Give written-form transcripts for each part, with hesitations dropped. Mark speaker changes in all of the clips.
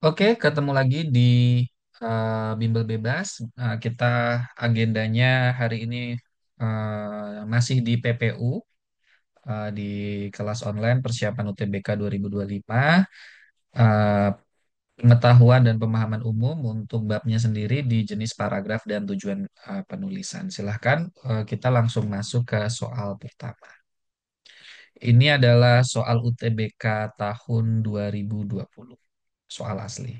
Speaker 1: Oke, ketemu lagi di Bimbel Bebas. Kita agendanya hari ini masih di PPU, di kelas online persiapan UTBK 2025. eh, Pengetahuan dan pemahaman umum untuk babnya sendiri di jenis paragraf dan tujuan penulisan. Silahkan kita langsung masuk ke soal pertama. Ini adalah soal UTBK tahun 2020, soal asli.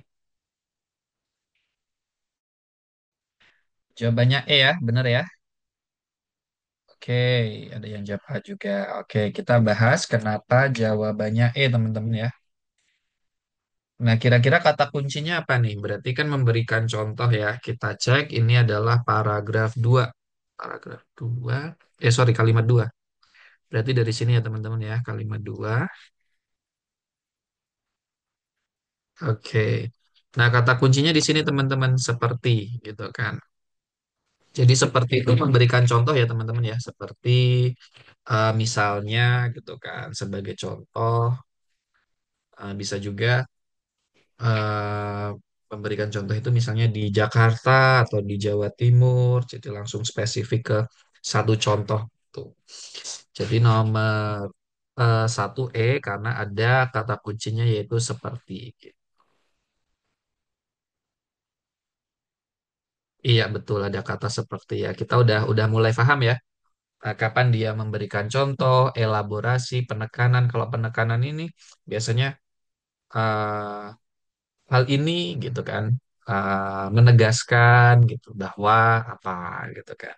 Speaker 1: Jawabannya E ya, benar ya? Oke, ada yang jawab A juga. Oke, kita bahas kenapa jawabannya E, teman-teman ya. Nah, kira-kira kata kuncinya apa nih? Berarti kan memberikan contoh ya. Kita cek ini adalah paragraf 2. Paragraf 2. Sorry, kalimat 2. Berarti dari sini ya, teman-teman ya, kalimat 2. Oke. Nah, kata kuncinya di sini, teman-teman, seperti gitu kan. Jadi seperti itu memberikan contoh ya, teman-teman ya. Seperti misalnya gitu kan, sebagai contoh bisa juga eh, memberikan contoh itu misalnya di Jakarta atau di Jawa Timur, jadi langsung spesifik ke satu contoh tuh. Jadi nomor satu karena ada kata kuncinya yaitu seperti. Iya betul ada kata seperti ya. Kita udah mulai paham ya. Kapan dia memberikan contoh, elaborasi, penekanan. Kalau penekanan ini biasanya eh, hal ini gitu kan menegaskan gitu bahwa apa gitu kan.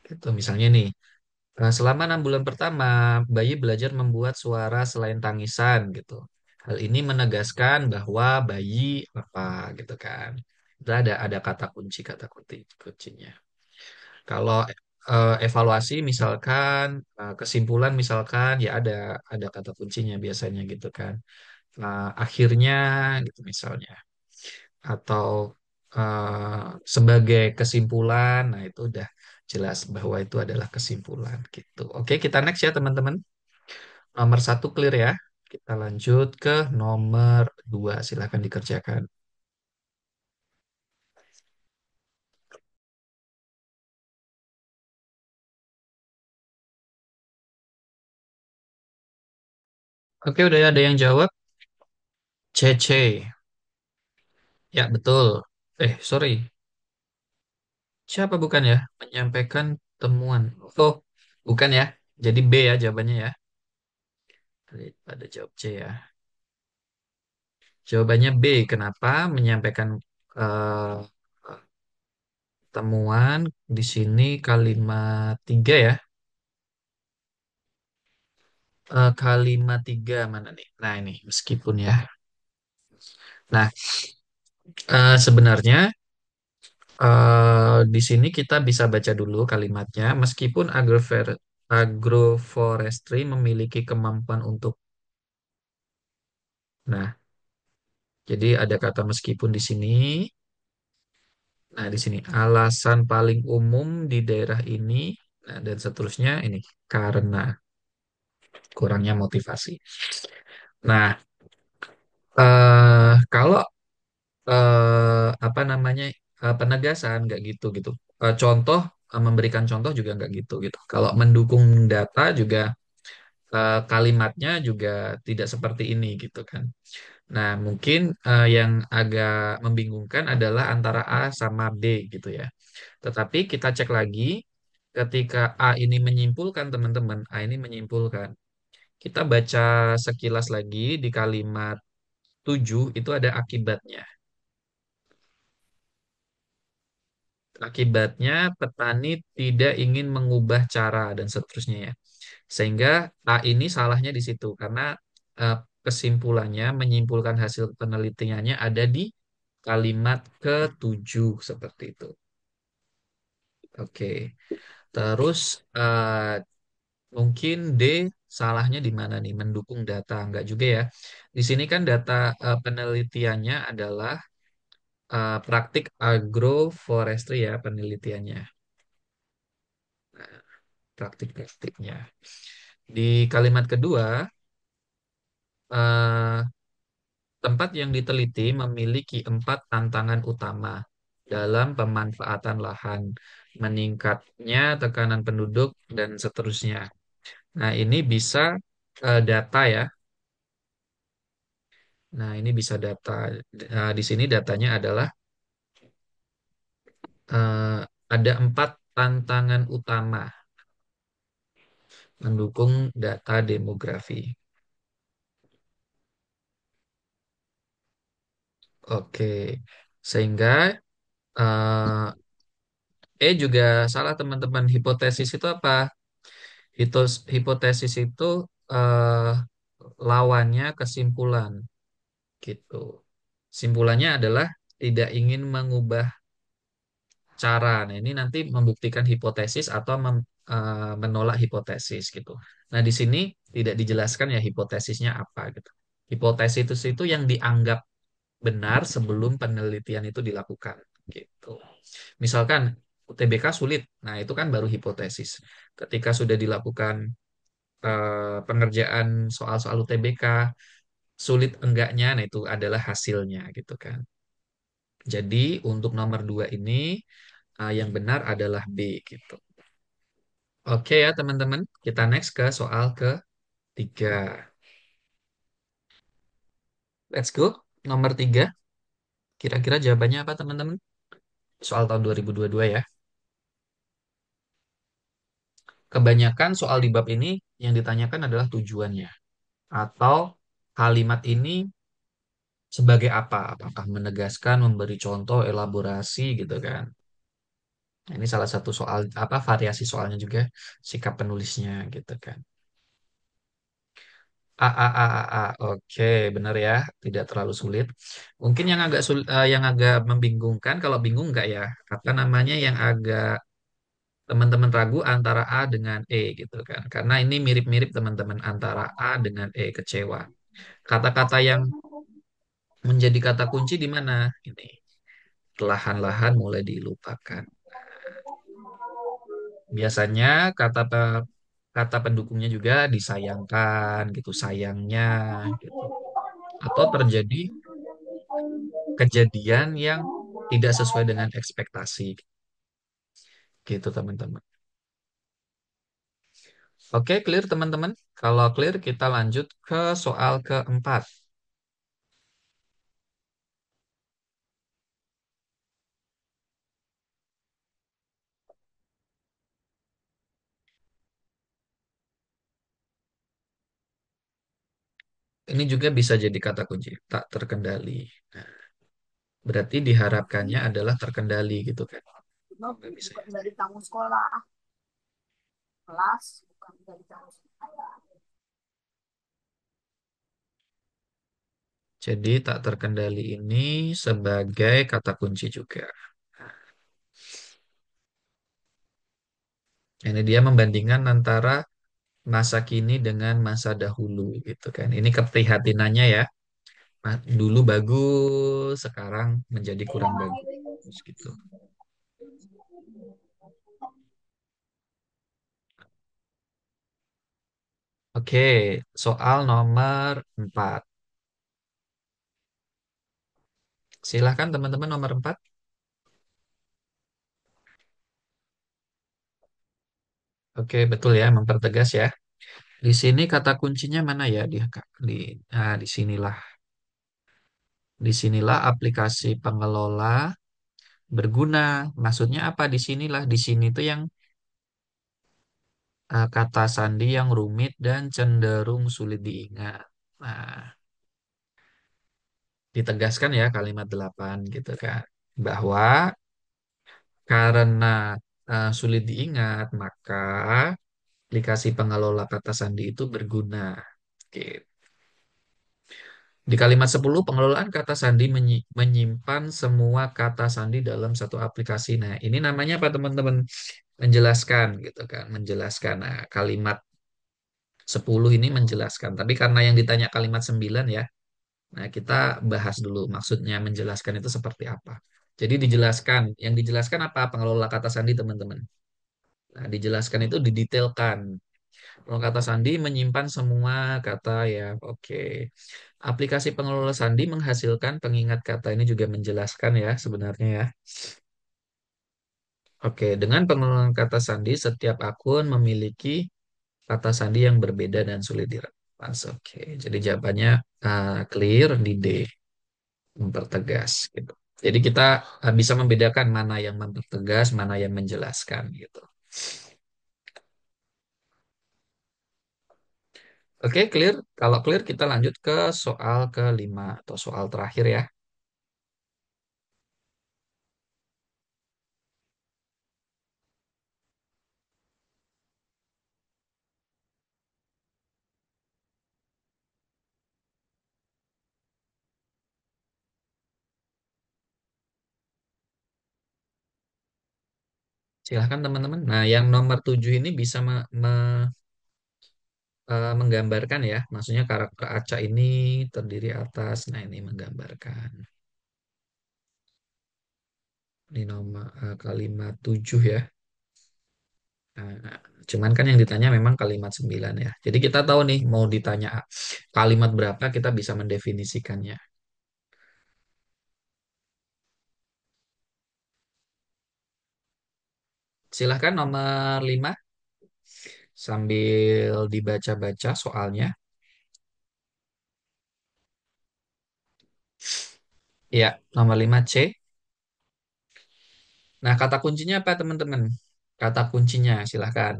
Speaker 1: Gitu misalnya nih selama 6 bulan pertama bayi belajar membuat suara selain tangisan gitu. Hal ini menegaskan bahwa bayi apa gitu kan. Itu ada kata kunci kuncinya. Kalau evaluasi misalkan kesimpulan misalkan ya ada kata kuncinya biasanya gitu kan. Akhirnya gitu misalnya atau sebagai kesimpulan, nah itu udah jelas bahwa itu adalah kesimpulan gitu. Oke, kita next ya teman-teman. Nomor satu clear ya. Kita lanjut ke nomor dua. Silahkan dikerjakan. Oke, udah ada yang jawab. C C. Ya, betul. Sorry. Siapa bukan ya? Menyampaikan temuan. Oh, bukan ya. Jadi B ya jawabannya ya. Pada jawab C ya. Jawabannya B. Kenapa menyampaikan eh, temuan di sini kalimat tiga ya. Kalimat tiga mana nih? Nah ini meskipun ya. Nah sebenarnya di sini kita bisa baca dulu kalimatnya. Meskipun agroforestry memiliki kemampuan untuk. Nah jadi ada kata meskipun di sini. Nah di sini alasan paling umum di daerah ini. Nah dan seterusnya ini karena kurangnya motivasi. Nah kalau apa namanya penegasan nggak gitu gitu. Contoh memberikan contoh juga nggak gitu gitu. Kalau mendukung data juga kalimatnya juga tidak seperti ini gitu kan. Nah mungkin yang agak membingungkan adalah antara A sama B gitu ya. Tetapi kita cek lagi ketika A ini menyimpulkan teman-teman, A ini menyimpulkan. Kita baca sekilas lagi di kalimat 7 itu ada akibatnya. Akibatnya petani tidak ingin mengubah cara dan seterusnya ya. Sehingga A ini salahnya di situ karena eh, kesimpulannya menyimpulkan hasil penelitiannya ada di kalimat ketujuh seperti itu. Oke. Terus mungkin D salahnya di mana nih? Mendukung data enggak juga ya. Di sini kan data penelitiannya adalah praktik agroforestry ya penelitiannya. Praktik-praktiknya. Di kalimat kedua, eh, Tempat yang diteliti memiliki empat tantangan utama dalam pemanfaatan lahan, meningkatnya tekanan penduduk, dan seterusnya. Nah, ini bisa data ya. Nah, ini bisa data. Di sini datanya adalah eh, ada empat tantangan utama mendukung data demografi. Oke, sehingga eh, juga salah teman-teman. Hipotesis itu apa? Hipotesis itu eh, lawannya kesimpulan gitu. Simpulannya adalah tidak ingin mengubah cara. Nah, ini nanti membuktikan hipotesis atau menolak hipotesis gitu. Nah, di sini tidak dijelaskan ya hipotesisnya apa gitu. Hipotesis itu yang dianggap benar sebelum penelitian itu dilakukan gitu. Misalkan UTBK sulit, nah itu kan baru hipotesis. Ketika sudah dilakukan pengerjaan soal-soal UTBK, sulit enggaknya, nah itu adalah hasilnya gitu kan. Jadi untuk nomor dua ini yang benar adalah B gitu. Oke ya teman-teman, kita next ke soal ketiga. Let's go. Nomor tiga, kira-kira jawabannya apa teman-teman? Soal tahun 2022 ya. Kebanyakan soal di bab ini yang ditanyakan adalah tujuannya. Atau kalimat ini sebagai apa? Apakah menegaskan, memberi contoh, elaborasi gitu kan? Nah, ini salah satu soal apa variasi soalnya juga sikap penulisnya gitu kan. A. Oke, benar ya, tidak terlalu sulit. Mungkin yang agak yang agak membingungkan, kalau bingung nggak ya? Apa namanya yang agak teman-teman ragu antara A dengan E gitu kan? Karena ini mirip-mirip teman-teman antara A dengan E, kecewa. Kata-kata yang menjadi kata kunci di mana? Ini perlahan-lahan mulai dilupakan. Biasanya kata pendukungnya juga disayangkan gitu, sayangnya gitu. Atau terjadi kejadian yang tidak sesuai dengan ekspektasi gitu teman-teman. Oke, clear teman-teman. Kalau clear kita lanjut ke soal keempat. Ini juga bisa jadi kata kunci, tak terkendali. Nah, berarti diharapkannya adalah terkendali gitu kan. Nggak bisa ya.
Speaker 2: Bukan dari tamu sekolah, kelas, bukan dari tamu sekolah.
Speaker 1: Jadi tak terkendali ini sebagai kata kunci juga. Nah, ini dia membandingkan antara masa kini dengan masa dahulu gitu kan. Ini keprihatinannya ya. Dulu bagus, sekarang menjadi kurang bagus gitu. Oke, soal nomor 4. Silahkan teman-teman nomor 4. Oke, betul ya, mempertegas ya. Di sini kata kuncinya mana ya? Di sinilah. Disinilah aplikasi pengelola berguna. Maksudnya apa di sinilah? Di sini tuh yang kata sandi yang rumit dan cenderung sulit diingat. Nah, ditegaskan ya kalimat 8 gitu kan. Bahwa karena sulit diingat, maka aplikasi pengelola kata sandi itu berguna. Gitu. Di kalimat 10, pengelolaan kata sandi menyimpan semua kata sandi dalam satu aplikasi. Nah, ini namanya apa teman-teman? Menjelaskan gitu kan, menjelaskan. Nah, kalimat 10 ini menjelaskan. Tapi karena yang ditanya kalimat 9 ya, nah kita bahas dulu maksudnya menjelaskan itu seperti apa. Jadi dijelaskan, yang dijelaskan apa? Pengelola kata sandi teman-teman. Nah, dijelaskan itu didetailkan. Pengelola kata sandi menyimpan semua kata ya. Oke. Aplikasi pengelola sandi menghasilkan pengingat kata ini juga menjelaskan ya sebenarnya ya. Oke, dengan pengelolaan kata sandi, setiap akun memiliki kata sandi yang berbeda dan sulit direpas. Oke, jadi jawabannya clear di D, mempertegas gitu. Jadi kita bisa membedakan mana yang mempertegas, mana yang menjelaskan gitu. Oke, clear. Kalau clear kita lanjut ke soal kelima atau soal terakhir ya. Silahkan teman-teman. Nah, yang nomor 7 ini bisa menggambarkan ya. Maksudnya karakter Aca ini terdiri atas, nah ini menggambarkan. Ini nomor kalimat 7 ya. Nah, cuman kan yang ditanya memang kalimat 9 ya. Jadi kita tahu nih mau ditanya kalimat berapa kita bisa mendefinisikannya. Silahkan nomor 5 sambil dibaca-baca soalnya. Ya, nomor 5 C. Nah, kata kuncinya apa teman-teman? Kata kuncinya silahkan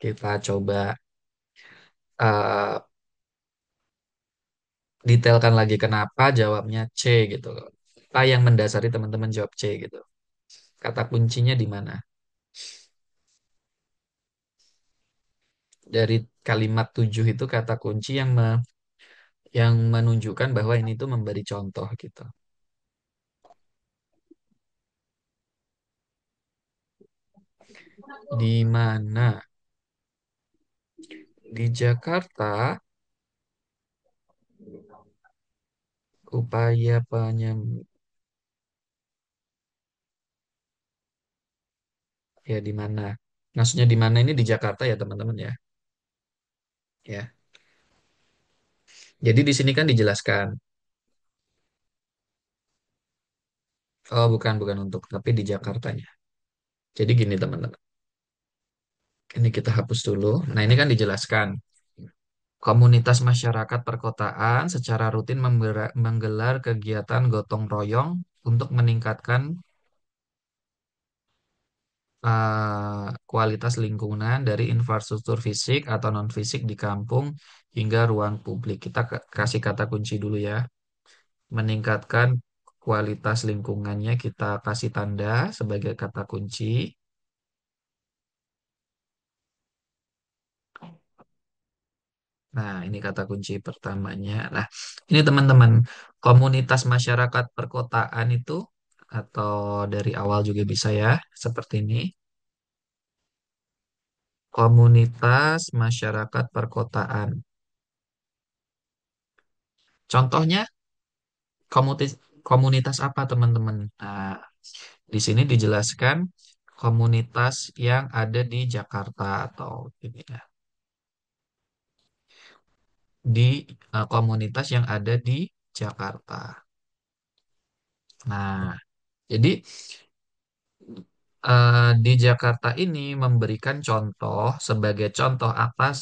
Speaker 1: kita coba eh, detailkan lagi kenapa jawabnya C gitu. Apa yang mendasari teman-teman jawab C gitu. Kata kuncinya di mana? Dari kalimat 7 itu kata kunci yang menunjukkan bahwa ini tuh memberi contoh gitu. Di mana? Di Jakarta, upaya penyem ya di mana? Maksudnya di mana ini di Jakarta ya teman-teman ya. Ya. Jadi di sini kan dijelaskan. Oh, bukan untuk, tapi di Jakartanya. Jadi gini teman-teman. Ini kita hapus dulu. Nah, ini kan dijelaskan. Komunitas masyarakat perkotaan secara rutin menggelar kegiatan gotong royong untuk meningkatkan kualitas lingkungan dari infrastruktur fisik atau non-fisik di kampung hingga ruang publik. Kita kasih kata kunci dulu ya. Meningkatkan kualitas lingkungannya kita kasih tanda sebagai kata kunci. Nah, ini kata kunci pertamanya. Nah, ini teman-teman, komunitas masyarakat perkotaan itu atau dari awal juga bisa ya, seperti ini. Komunitas masyarakat perkotaan. Contohnya komunitas komunitas apa teman-teman? Nah, di sini dijelaskan komunitas yang ada di Jakarta atau ini ya, di komunitas yang ada di Jakarta. Nah, jadi di Jakarta ini memberikan contoh sebagai contoh atas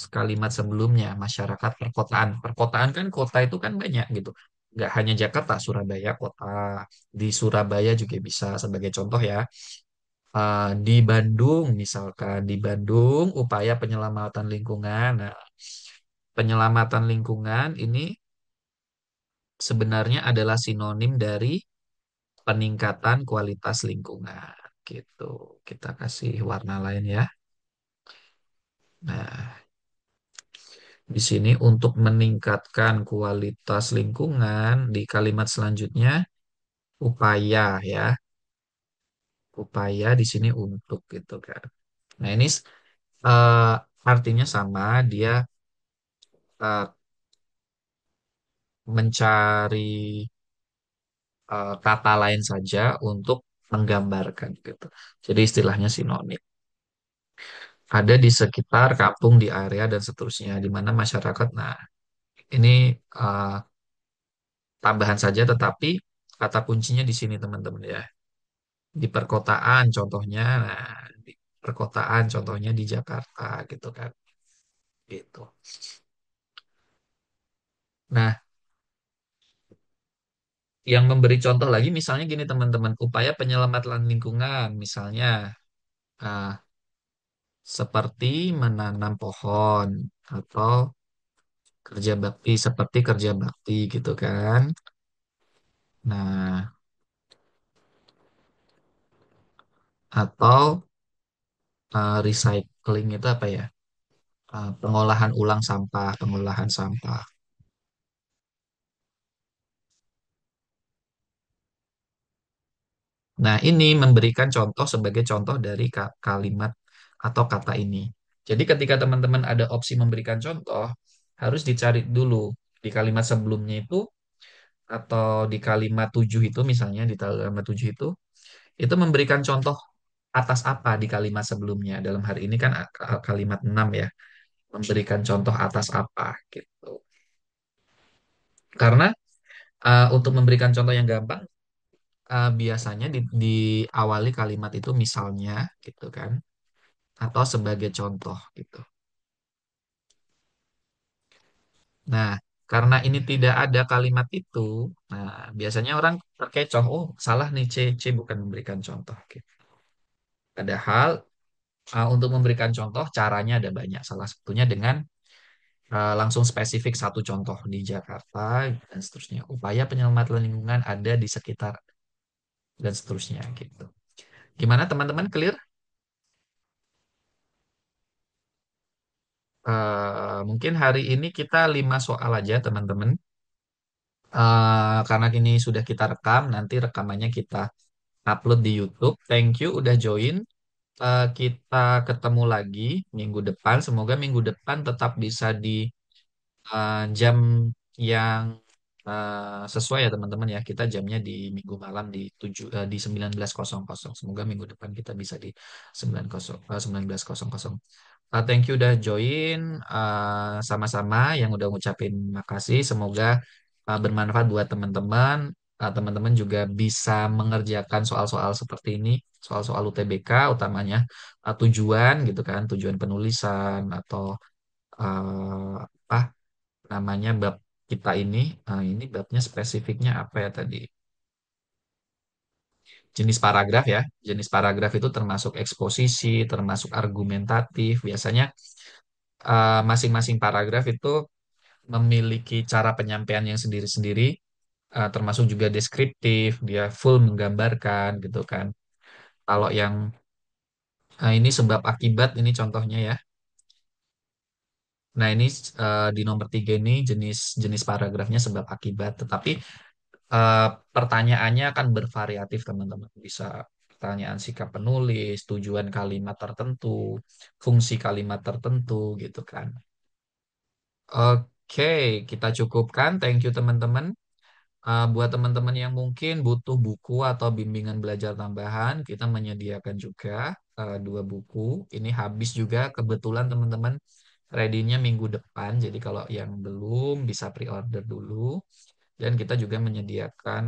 Speaker 1: kalimat sebelumnya masyarakat perkotaan. Perkotaan kan kota itu kan banyak gitu. Nggak hanya Jakarta, Surabaya kota. Di Surabaya juga bisa sebagai contoh ya. Di Bandung misalkan di Bandung upaya penyelamatan lingkungan. Nah, penyelamatan lingkungan ini sebenarnya adalah sinonim dari peningkatan kualitas lingkungan gitu. Kita kasih warna lain ya. Nah, di sini untuk meningkatkan kualitas lingkungan di kalimat selanjutnya upaya ya. Upaya di sini untuk gitu kan. Nah, ini eh, artinya sama, dia eh, mencari kata lain saja untuk menggambarkan gitu. Jadi istilahnya sinonim. ada di sekitar kampung, di area dan seterusnya, di mana masyarakat. Nah, ini uh, tambahan saja, tetapi kata kuncinya di sini teman-teman ya. Di perkotaan contohnya, nah, di perkotaan contohnya di Jakarta gitu kan. Gitu. Nah, yang memberi contoh lagi misalnya gini teman-teman, upaya penyelamatan lingkungan misalnya ah, seperti menanam pohon atau kerja bakti seperti kerja bakti gitu kan. Nah, atau recycling itu apa ya? Pengolahan ulang sampah, pengolahan sampah. Nah, ini memberikan contoh sebagai contoh dari kalimat atau kata ini. Jadi ketika teman-teman ada opsi memberikan contoh, harus dicari dulu di kalimat sebelumnya itu atau di kalimat tujuh itu misalnya di kalimat tujuh itu memberikan contoh atas apa di kalimat sebelumnya. Dalam hari ini kan kalimat 6 ya, memberikan contoh atas apa gitu. Karena untuk memberikan contoh yang gampang, biasanya diawali kalimat itu misalnya gitu kan, atau sebagai contoh gitu. Nah, karena ini tidak ada kalimat itu, nah biasanya orang terkecoh, oh salah nih C bukan memberikan contoh gitu. Padahal untuk memberikan contoh caranya ada banyak. Salah satunya dengan langsung spesifik satu contoh di Jakarta dan seterusnya. Upaya penyelamatan lingkungan ada di sekitar dan seterusnya gitu. Gimana teman-teman clear? Mungkin hari ini kita 5 soal aja teman-teman. Karena ini sudah kita rekam, nanti rekamannya kita upload di YouTube. Thank you udah join. Kita ketemu lagi minggu depan. Semoga minggu depan tetap bisa di jam yang sesuai ya teman-teman ya. Kita jamnya di minggu malam di 19.00. Semoga minggu depan kita bisa di 19.00. Thank you udah join sama-sama yang udah ngucapin makasih. Semoga bermanfaat buat teman-teman. Teman-teman juga bisa mengerjakan soal-soal seperti ini, soal-soal UTBK utamanya tujuan gitu kan, tujuan penulisan atau apa namanya bab kita ini. Ini babnya spesifiknya apa ya tadi? Jenis paragraf ya. Jenis paragraf itu termasuk eksposisi, termasuk argumentatif. Biasanya masing-masing paragraf itu memiliki cara penyampaian yang sendiri-sendiri, termasuk juga deskriptif, dia full menggambarkan gitu kan. Kalau yang ini sebab akibat ini contohnya ya. Nah ini di nomor 3 ini jenis jenis paragrafnya sebab akibat, tetapi eh, pertanyaannya akan bervariatif teman-teman. Bisa pertanyaan sikap penulis, tujuan kalimat tertentu, fungsi kalimat tertentu gitu kan. Oke, kita cukupkan. Thank you teman-teman. Buat teman-teman yang mungkin butuh buku atau bimbingan belajar tambahan, kita menyediakan juga 2 buku. Ini habis juga kebetulan teman-teman ready-nya minggu depan. Jadi kalau yang belum bisa pre-order dulu. Dan kita juga menyediakan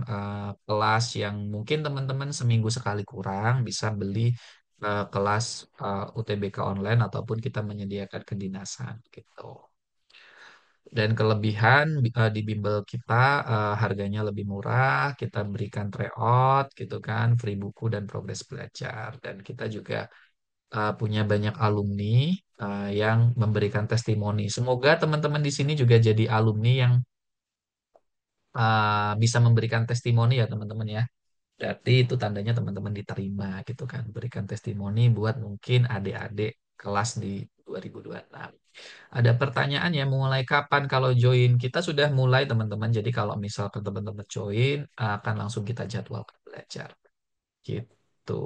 Speaker 1: kelas yang mungkin teman-teman seminggu sekali kurang bisa beli kelas UTBK online ataupun kita menyediakan kedinasan gitu. Dan kelebihan di bimbel kita harganya lebih murah, kita berikan tryout gitu kan, free buku dan progres belajar. Dan kita juga punya banyak alumni yang memberikan testimoni. Semoga teman-teman di sini juga jadi alumni yang bisa memberikan testimoni ya teman-teman ya. Berarti itu tandanya teman-teman diterima gitu kan. Berikan testimoni buat mungkin adik-adik kelas di 2026. Ada pertanyaan ya, mulai kapan kalau join? Kita sudah mulai teman-teman. Jadi kalau misalkan teman-teman join, akan langsung kita jadwalkan belajar. Gitu.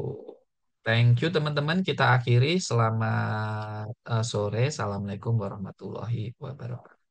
Speaker 1: Thank you teman-teman. Kita akhiri. Selamat sore. Assalamualaikum warahmatullahi wabarakatuh.